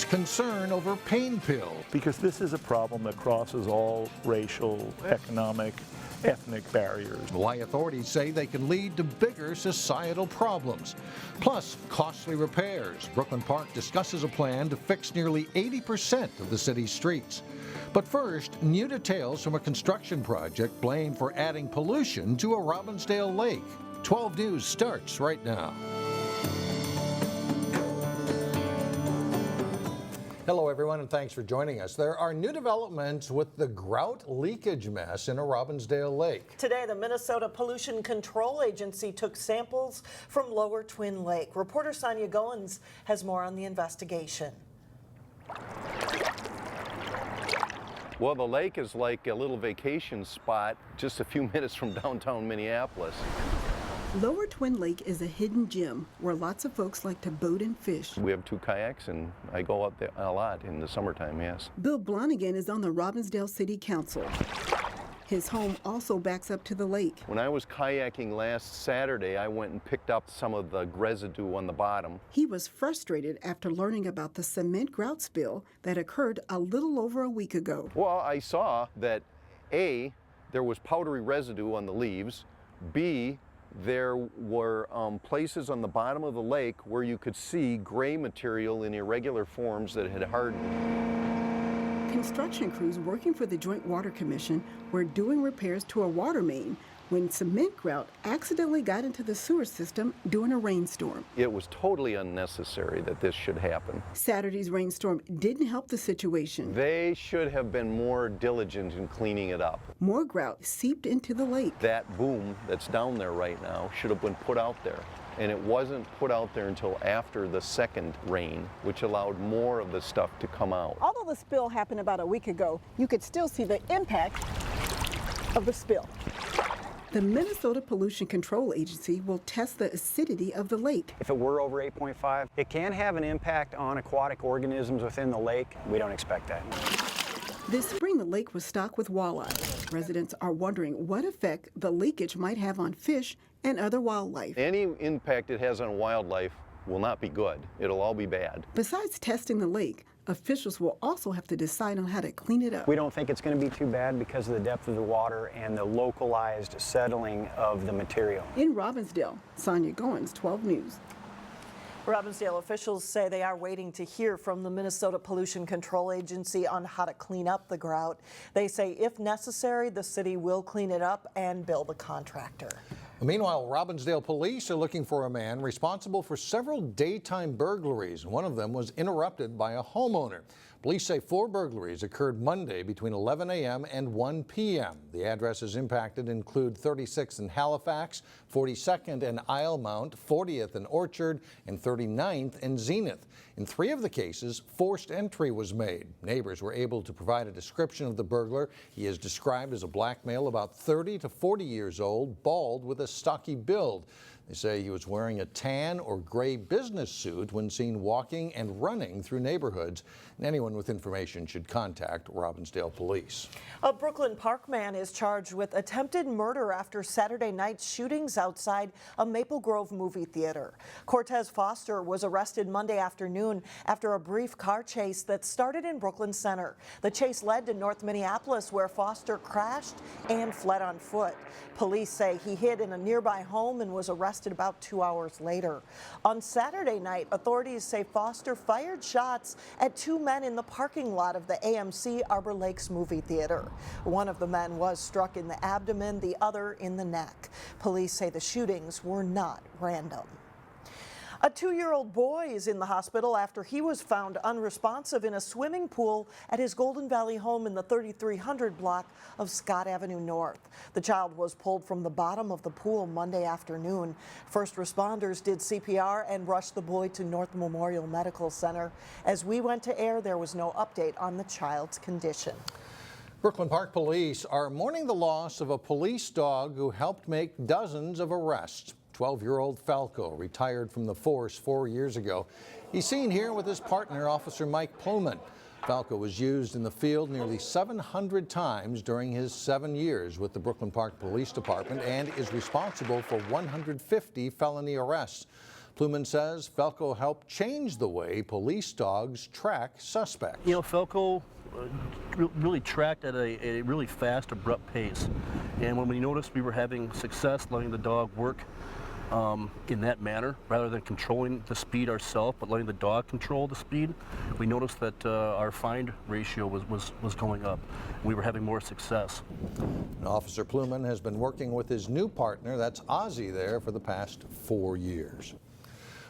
concern over pain pills. Because this is a problem that crosses all racial, economic, ethnic barriers. Why authorities say they can lead to bigger societal problems. Plus, costly repairs. Brooklyn Park discusses a plan to fix nearly 80% of the city's streets. But first, new details from a construction project blamed for adding pollution to a Robbinsdale lake. 12 News starts right now. Hello, everyone, and thanks for joining us. There are new developments with the grout leakage mess in a Robbinsdale lake. Today, the Minnesota Pollution Control Agency took samples from Lower Twin Lake. Reporter Sonia Goins has more on the investigation. Well, the lake is like a little vacation spot just a few minutes from downtown Minneapolis. Lower Twin Lake is a hidden gem where lots of folks like to boat and fish. We have 2 kayaks, and I go out there a lot in the summertime, yes. Bill Blonigan is on the Robbinsdale City Council. His home also backs up to the lake. When I was kayaking last Saturday, I went and picked up some of the residue on the bottom. He was frustrated after learning about the cement grout spill that occurred a little over a week ago. Well, I saw that A, there was powdery residue on the leaves, B, there were places on the bottom of the lake where you could see gray material in irregular forms that had hardened. Construction crews working for the Joint Water Commission were doing repairs to a water main when cement grout accidentally got into the sewer system during a rainstorm. It was totally unnecessary that this should happen. Saturday's rainstorm didn't help the situation. They should have been more diligent in cleaning it up. More grout seeped into the lake. That boom that's down there right now should have been put out there. And it wasn't put out there until after the second rain, which allowed more of the stuff to come out. Although the spill happened about a week ago, you could still see the impact of the spill. The Minnesota Pollution Control Agency will test the acidity of the lake. If it were over 8.5, it can have an impact on aquatic organisms within the lake. We don't expect that. This spring, the lake was stocked with walleye. Residents are wondering what effect the leakage might have on fish and other wildlife. Any impact it has on wildlife will not be good. It'll all be bad. Besides testing the lake, officials will also have to decide on how to clean it up. We don't think it's going to be too bad because of the depth of the water and the localized settling of the material. In Robbinsdale, Sonia Goins, 12 News. Robbinsdale officials say they are waiting to hear from the Minnesota Pollution Control Agency on how to clean up the grout. They say if necessary, the city will clean it up and bill the contractor. Meanwhile, Robbinsdale police are looking for a man responsible for several daytime burglaries. One of them was interrupted by a homeowner. Police say 4 burglaries occurred Monday between 11 a.m. and 1 p.m. The addresses impacted include 36th and Halifax, 42nd and Islmount, 40th and Orchard, and 39th and Zenith. In 3 of the cases, forced entry was made. Neighbors were able to provide a description of the burglar. He is described as a black male about 30 to 40 years old, bald with a stocky build. They say he was wearing a tan or gray business suit when seen walking and running through neighborhoods. And anyone with information should contact Robbinsdale Police. A Brooklyn Park man is charged with attempted murder after Saturday night's shootings outside a Maple Grove movie theater. Cortez Foster was arrested Monday afternoon after a brief car chase that started in Brooklyn Center. The chase led to North Minneapolis, where Foster crashed and fled on foot. Police say he hid in a nearby home and was arrested about 2 hours later. On Saturday night, authorities say Foster fired shots at 2 men in the parking lot of the AMC Arbor Lakes movie theater. One of the men was struck in the abdomen, the other in the neck. Police say the shootings were not random. A 2-year-old boy is in the hospital after he was found unresponsive in a swimming pool at his Golden Valley home in the 3300 block of Scott Avenue North. The child was pulled from the bottom of the pool Monday afternoon. First responders did CPR and rushed the boy to North Memorial Medical Center. As we went to air, there was no update on the child's condition. Brooklyn Park Police are mourning the loss of a police dog who helped make dozens of arrests. 12-year-old Falco retired from the force 4 years ago. He's seen here with his partner, Officer Mike Plymouth. Falco was used in the field nearly 700 times during his 7 years with the Brooklyn Park Police Department and is responsible for 150 felony arrests. Pluman says Falco helped change the way police dogs track suspects. You know, Falco really tracked at a really fast, abrupt pace. And when we noticed we were having success letting the dog work in that manner, rather than controlling the speed ourselves, but letting the dog control the speed, we noticed that our find ratio was going up. We were having more success. And Officer Pluman has been working with his new partner, that's Ozzy, there for the past 4 years.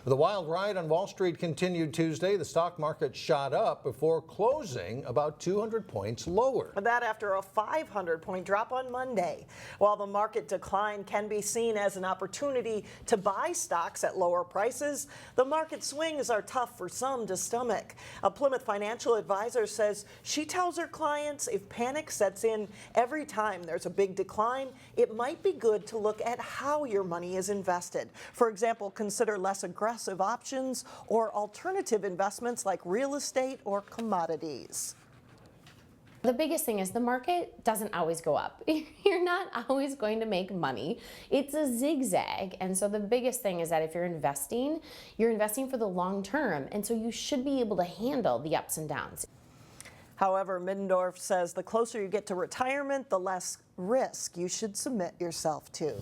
The wild ride on Wall Street continued Tuesday. The stock market shot up before closing about 200 points lower. That after a 500-point drop on Monday. While the market decline can be seen as an opportunity to buy stocks at lower prices, the market swings are tough for some to stomach. A Plymouth financial advisor says she tells her clients if panic sets in every time there's a big decline, it might be good to look at how your money is invested. For example, consider less aggressive options or alternative investments like real estate or commodities. The biggest thing is the market doesn't always go up. You're not always going to make money. It's a zigzag. And so the biggest thing is that if you're investing for the long term. And so you should be able to handle the ups and downs. However, Middendorf says the closer you get to retirement, the less risk you should submit yourself to.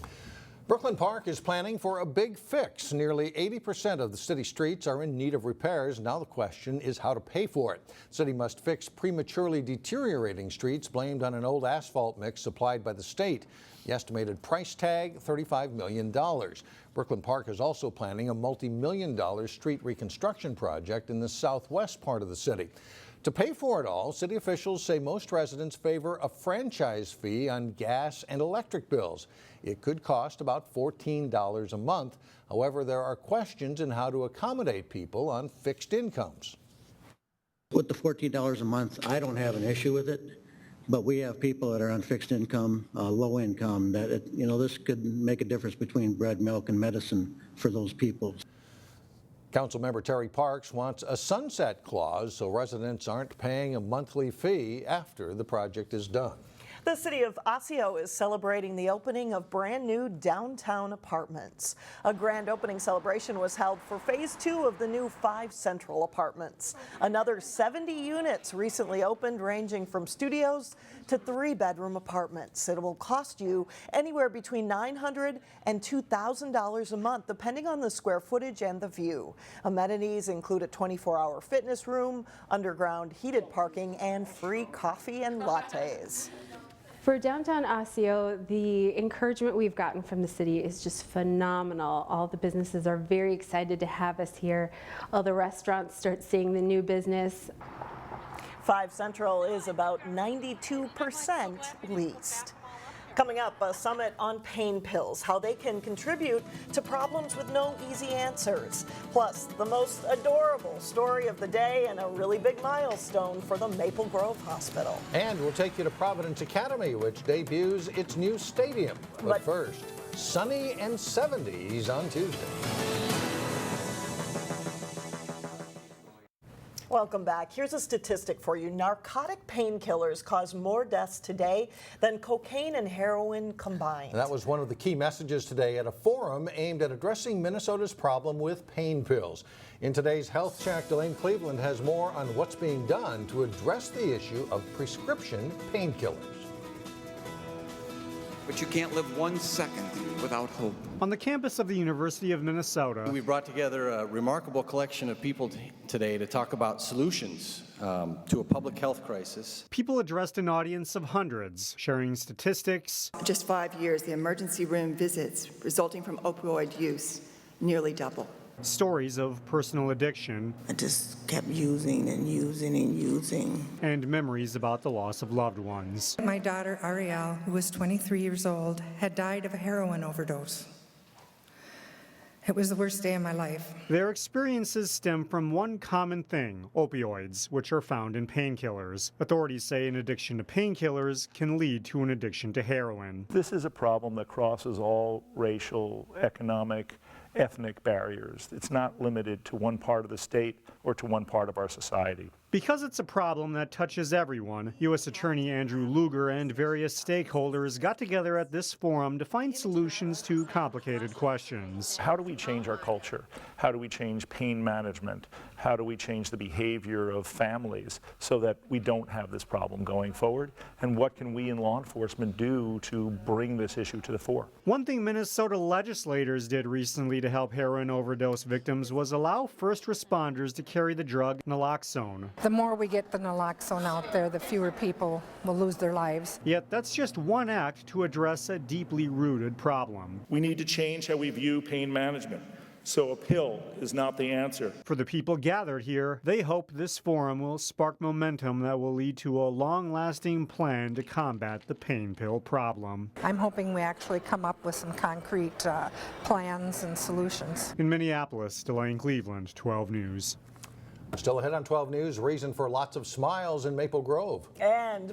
Brooklyn Park is planning for a big fix. Nearly 80% of the city streets are in need of repairs. Now the question is how to pay for it. The city must fix prematurely deteriorating streets blamed on an old asphalt mix supplied by the state. The estimated price tag, $35 million. Brooklyn Park is also planning a multi-million-dollar street reconstruction project in the southwest part of the city. To pay for it all, city officials say most residents favor a franchise fee on gas and electric bills. It could cost about $14 a month. However, there are questions in how to accommodate people on fixed incomes. With the $14 a month, I don't have an issue with it, but we have people that are on fixed income, low income, that this could make a difference between bread, milk, and medicine for those people. Councilmember Terry Parks wants a sunset clause so residents aren't paying a monthly fee after the project is done. The city of Osseo is celebrating the opening of brand new downtown apartments. A grand opening celebration was held for phase 2 of the new 5 Central apartments. Another 70 units recently opened, ranging from studios to 3-bedroom apartments. It will cost you anywhere between $900 and $2,000 a month, depending on the square footage and the view. Amenities include a 24-hour fitness room, underground heated parking, and free coffee and lattes. For downtown Osseo, the encouragement we've gotten from the city is just phenomenal. All the businesses are very excited to have us here. All the restaurants start seeing the new business. 5 Central is about 92% leased. Coming up, a summit on pain pills, how they can contribute to problems with no easy answers. Plus, the most adorable story of the day and a really big milestone for the Maple Grove Hospital. And we'll take you to Providence Academy, which debuts its new stadium. But first, sunny and 70s on Tuesday. Welcome back. Here's a statistic for you. Narcotic painkillers cause more deaths today than cocaine and heroin combined. And that was one of the key messages today at a forum aimed at addressing Minnesota's problem with pain pills. In today's Health Check, Delane Cleveland has more on what's being done to address the issue of prescription painkillers. But you can't live 1 second without hope. On the campus of the University of Minnesota, we brought together a remarkable collection of people today to talk about solutions to a public health crisis. People addressed an audience of hundreds, sharing statistics. In just 5 years, the emergency room visits resulting from opioid use nearly double. Stories of personal addiction. I just kept using and using and using. And memories about the loss of loved ones. My daughter, Ariel, who was 23 years old, had died of a heroin overdose. It was the worst day of my life. Their experiences stem from one common thing, opioids, which are found in painkillers. Authorities say an addiction to painkillers can lead to an addiction to heroin. This is a problem that crosses all racial, economic, ethnic barriers. It's not limited to one part of the state or to one part of our society. Because it's a problem that touches everyone, U.S. Attorney Andrew Luger and various stakeholders got together at this forum to find solutions to complicated questions. How do we change our culture? How do we change pain management? How do we change the behavior of families so that we don't have this problem going forward? And what can we in law enforcement do to bring this issue to the fore? One thing Minnesota legislators did recently to help heroin overdose victims was allow first responders to carry the drug naloxone. The more we get the naloxone out there, the fewer people will lose their lives. Yet that's just one act to address a deeply rooted problem. We need to change how we view pain management. So a pill is not the answer. For the people gathered here, they hope this forum will spark momentum that will lead to a long-lasting plan to combat the pain pill problem. I'm hoping we actually come up with some concrete plans and solutions. In Minneapolis, Delane Cleveland, 12 News. Still ahead on 12 News, reason for lots of smiles in Maple Grove.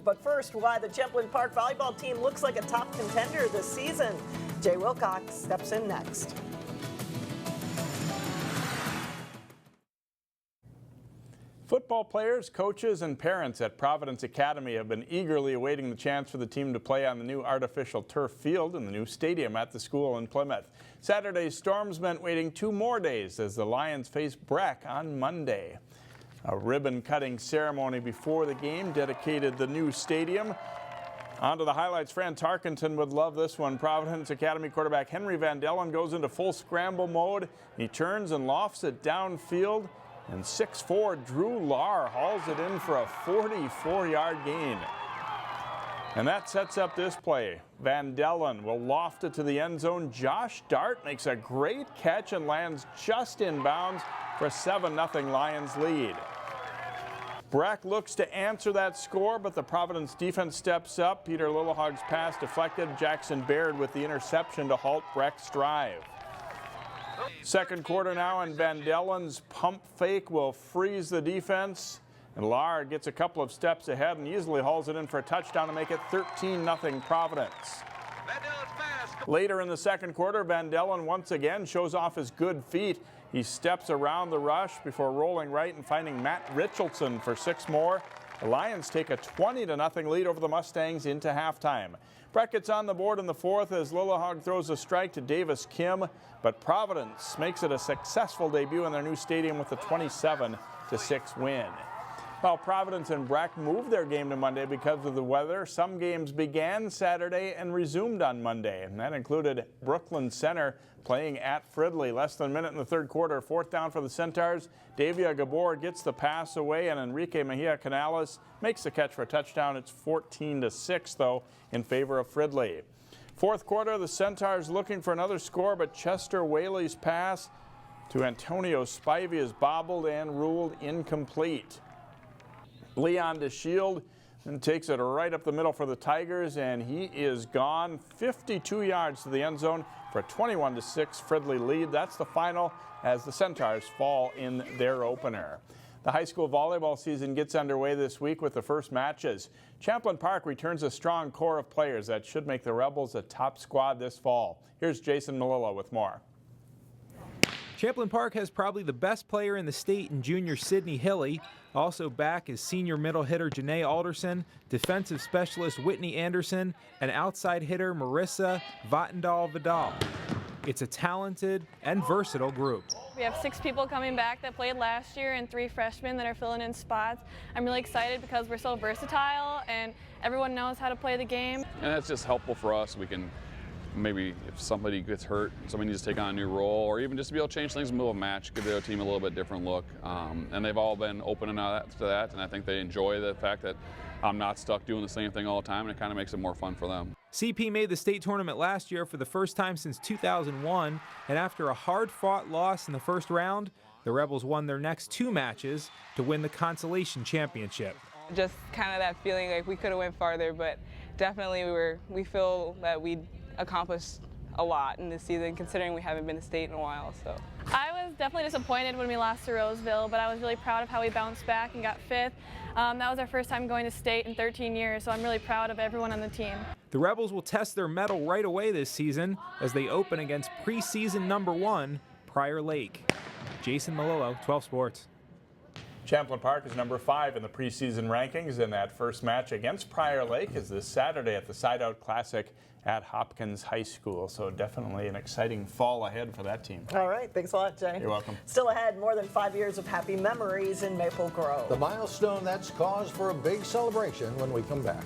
But first, why the Champlin Park volleyball team looks like a top contender this season. Jay Wilcox steps in next. Football players, coaches, and parents at Providence Academy have been eagerly awaiting the chance for the team to play on the new artificial turf field in the new stadium at the school in Plymouth. Saturday's storms meant waiting 2 more days as the Lions face Breck on Monday. A ribbon-cutting ceremony before the game dedicated the new stadium. On to the highlights. Fran Tarkenton would love this one. Providence Academy quarterback Henry Van Dellen goes into full scramble mode. He turns and lofts it downfield. And 6'4" Drew Lahr hauls it in for a 44-yard gain. And that sets up this play. Van Dellen will loft it to the end zone. Josh Dart makes a great catch and lands just in bounds for a 7-0 Lions lead. Breck looks to answer that score, but the Providence defense steps up. Peter Lillehog's pass deflected. Jackson Baird with the interception to halt Breck's drive. Second quarter now, and Van Dellen's pump fake will freeze the defense. And Lahr gets a couple of steps ahead and easily hauls it in for a touchdown to make it 13-0 Providence. Later in the second quarter, Van Dellen once again shows off his good feet. He steps around the rush before rolling right and finding Matt Richardson for 6 more. The Lions take a 20-0 lead over the Mustangs into halftime. Breck gets on the board in the fourth as Lillehog throws a strike to Davis Kim, but Providence makes it a successful debut in their new stadium with a 27-6 win. While Providence and Breck moved their game to Monday because of the weather, some games began Saturday and resumed on Monday, and that included Brooklyn Center playing at Fridley. Less than a minute in the third quarter, 4th down for the Centaurs. Davia Gabor gets the pass away, and Enrique Mejia Canales makes the catch for a touchdown. It's 14-6, though, in favor of Fridley. Fourth quarter, the Centaurs looking for another score, but Chester Whaley's pass to Antonio Spivey is bobbled and ruled incomplete. Leon DeShield and takes it right up the middle for the Tigers, and he is gone 52 yards to the end zone for a 21-6 Fridley lead. That's the final as the Centaurs fall in their opener. The high school volleyball season gets underway this week with the first matches. Champlin Park returns a strong core of players that should make the Rebels a top squad this fall. Here's Jason Malillo with more. Champlin Park has probably the best player in the state in junior Sydney Hilly. Also back is senior middle hitter Janae Alderson, defensive specialist Whitney Anderson, and outside hitter Marissa Vattendahl-Vidal. It's a talented and versatile group. We have 6 people coming back that played last year and 3 freshmen that are filling in spots. I'm really excited because we're so versatile and everyone knows how to play the game. And that's just helpful for us. We can maybe if somebody gets hurt, somebody needs to take on a new role, or even just to be able to change things in the middle of a match, give the other team a little bit different look. And they've all been open to that, and I think they enjoy the fact that I'm not stuck doing the same thing all the time, and it kind of makes it more fun for them. CP made the state tournament last year for the first time since 2001, and after a hard-fought loss in the first round, the Rebels won their next 2 matches to win the consolation championship. Just kind of that feeling like we could have went farther, but definitely we feel that we accomplished a lot in this season, considering we haven't been to state in a while. So I was definitely disappointed when we lost to Roseville, but I was really proud of how we bounced back and got 5th. That was our first time going to state in 13 years, so I'm really proud of everyone on the team. The Rebels will test their mettle right away this season as they open against preseason #1 Prior Lake. Jason Malillo, 12 Sports. Champlin Park is number 5 in the preseason rankings, and that first match against Prior Lake is this Saturday at the Side Out Classic at Hopkins High School. So definitely an exciting fall ahead for that team. All right, thanks a lot, Jay. You're welcome. Still ahead, more than 5 years of happy memories in Maple Grove. The milestone that's cause for a big celebration when we come back.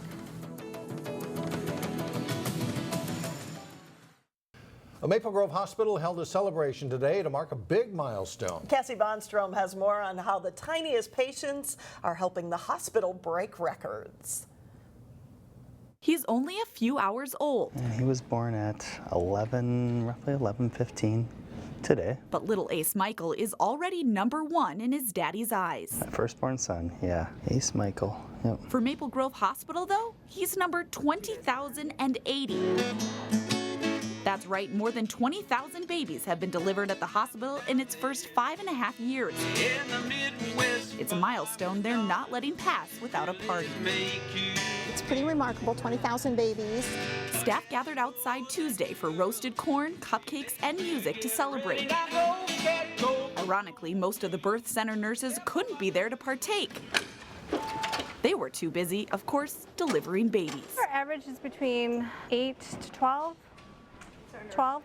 A Maple Grove hospital held a celebration today to mark a big milestone. Cassie Bonstrom has more on how the tiniest patients are helping the hospital break records. He's only a few hours old. And he was born at roughly 11:15 today. But little Ace Michael is already number 1 in his daddy's eyes. My firstborn son, yeah, Ace Michael. Yep. For Maple Grove Hospital, though, he's number 20,080. That's right, more than 20,000 babies have been delivered at the hospital in its first 5.5 years. It's a milestone they're not letting pass without a party. It's pretty remarkable, 20,000 babies. Staff gathered outside Tuesday for roasted corn, cupcakes, and music to celebrate. Ironically, most of the birth center nurses couldn't be there to partake. They were too busy, of course, delivering babies. Our average is between 8 to 12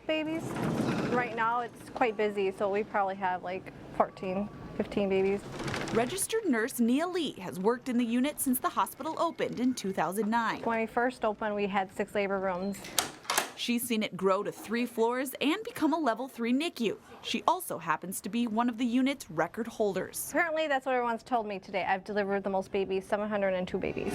babies. Right now it's quite busy, so we probably have like 14, 15 babies. Registered nurse Nia Lee has worked in the unit since the hospital opened in 2009. When we first opened, we had 6 labor rooms. She's seen it grow to 3 floors and become a level 3 NICU. She also happens to be one of the unit's record holders. Apparently, that's what everyone's told me today. I've delivered the most babies, 702 babies.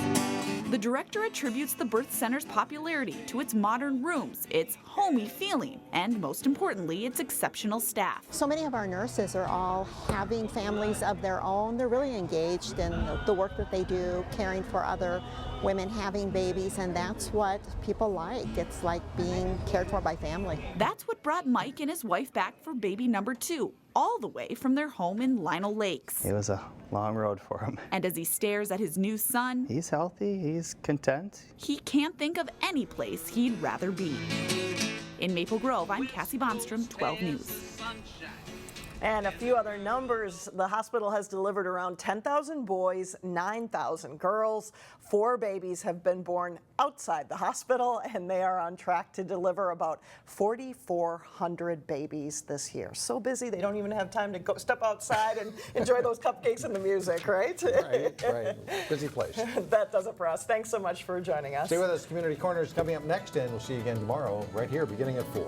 The director attributes the birth center's popularity to its modern rooms, its homey feeling, and most importantly, its exceptional staff. So many of our nurses are all having families of their own. They're really engaged in the work that they do, caring for other women having babies, and that's what people like. It's like being cared for by family. That's what brought Mike and his wife back for baby number 2, all the way from their home in Lionel Lakes. It was a long road for him. And as he stares at his new son, he's healthy, he's content. He can't think of any place he'd rather be. In Maple Grove, I'm Cassie Bonstrom, 12 News. And a few other numbers. The hospital has delivered around 10,000 boys, 9,000 girls. 4 babies have been born outside the hospital, and they are on track to deliver about 4,400 babies this year. So busy, they don't even have time to go step outside and enjoy those cupcakes and the music, right? Right. Busy place. That does it for us. Thanks so much for joining us. Stay with us. Community Corner is coming up next, and we'll see you again tomorrow right here beginning at 4.